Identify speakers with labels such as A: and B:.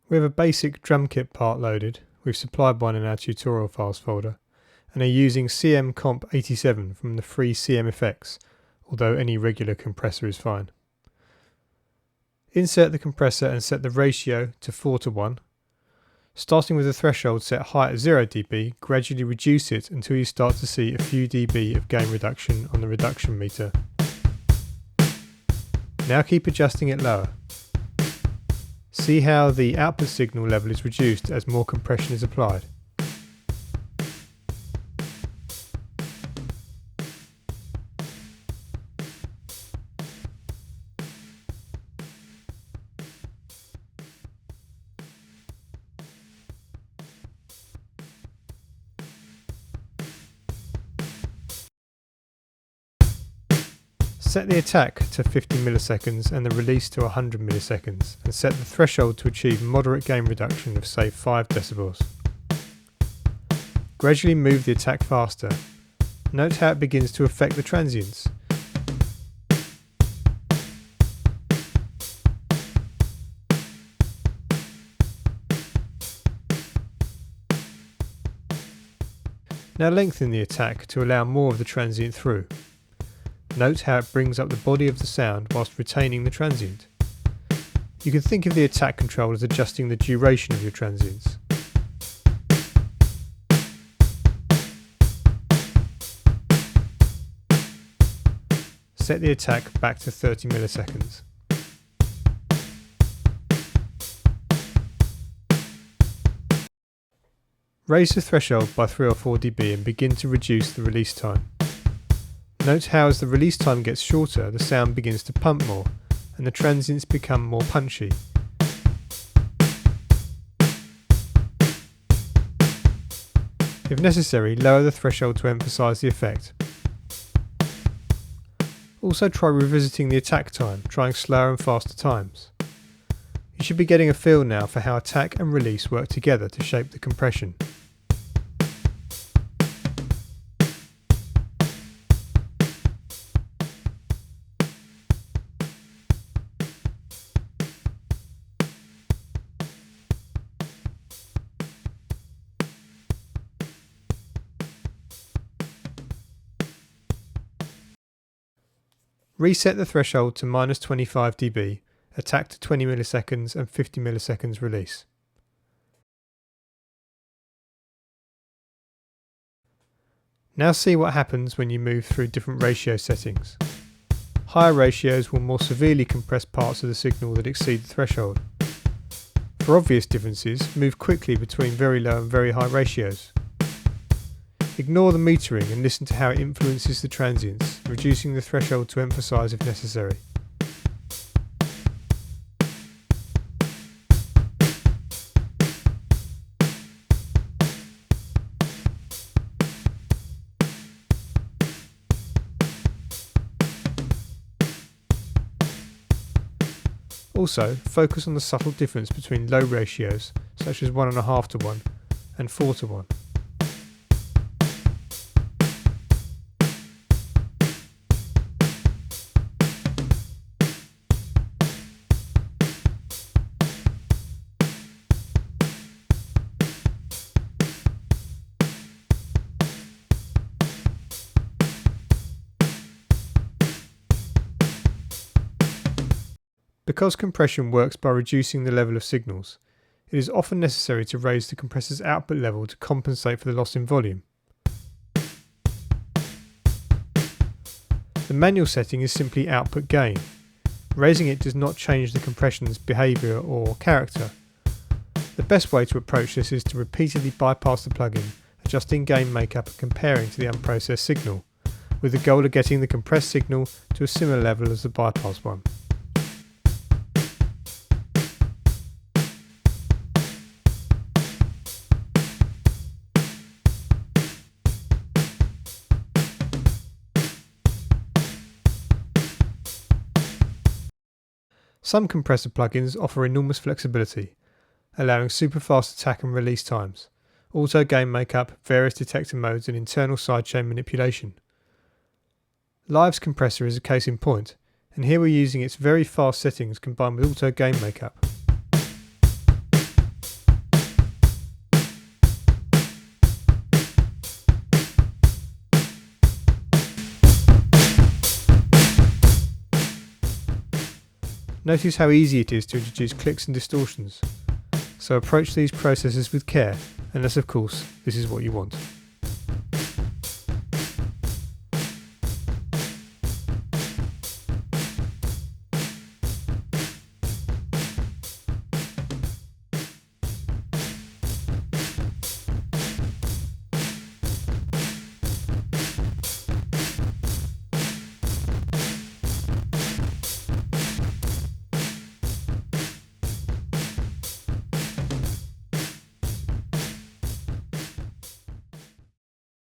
A: We have a basic drum kit part loaded, we've supplied one in our tutorial files folder, and are using CM-Comp87 from the free CMFX, although any regular compressor is fine. Insert the compressor and set the ratio to 4:1. Starting with the threshold set high at 0 dB, gradually reduce it until you start to see a few dB of gain reduction on the reduction meter. Now keep adjusting it lower. See how the output signal level is reduced as more compression is applied. Set the attack to 50 milliseconds and the release to 100 milliseconds, and set the threshold to achieve moderate gain reduction of say 5 decibels. Gradually move the attack faster. Note how it begins to affect the transients. Now lengthen the attack to allow more of the transient through. Note how it brings up the body of the sound whilst retaining the transient. You can think of the attack control as adjusting the duration of your transients. Set the attack back to 30 milliseconds. Raise the threshold by 3 or 4 dB and begin to reduce the release time. Note how as the release time gets shorter, the sound begins to pump more, and the transients become more punchy. If necessary, lower the threshold to emphasise the effect. Also try revisiting the attack time, trying slower and faster times. You should be getting a feel now for how attack and release work together to shape the compression. Reset the threshold to -25 dB, attack to 20 milliseconds and 50 milliseconds release. Now see what happens when you move through different ratio settings. Higher ratios will more severely compress parts of the signal that exceed the threshold. For obvious differences, move quickly between very low and very high ratios. Ignore the metering and listen to how it influences the transients, reducing the threshold to emphasise if necessary. Also, focus on the subtle difference between low ratios, such as 1.5:1 and 4:1. Because compression works by reducing the level of signals, it is often necessary to raise the compressor's output level to compensate for the loss in volume. The manual setting is simply output gain. Raising it does not change the compression's behaviour or character. The best way to approach this is to repeatedly bypass the plugin, adjusting gain makeup and comparing to the unprocessed signal, with the goal of getting the compressed signal to a similar level as the bypass one. Some compressor plugins offer enormous flexibility, allowing super fast attack and release times, auto gain makeup, various detector modes and internal sidechain manipulation. Live's compressor is a case in point, and here we're using its very fast settings combined with auto gain makeup. Notice how easy it is to introduce clicks and distortions. So approach these processes with care, unless of course this is what you want.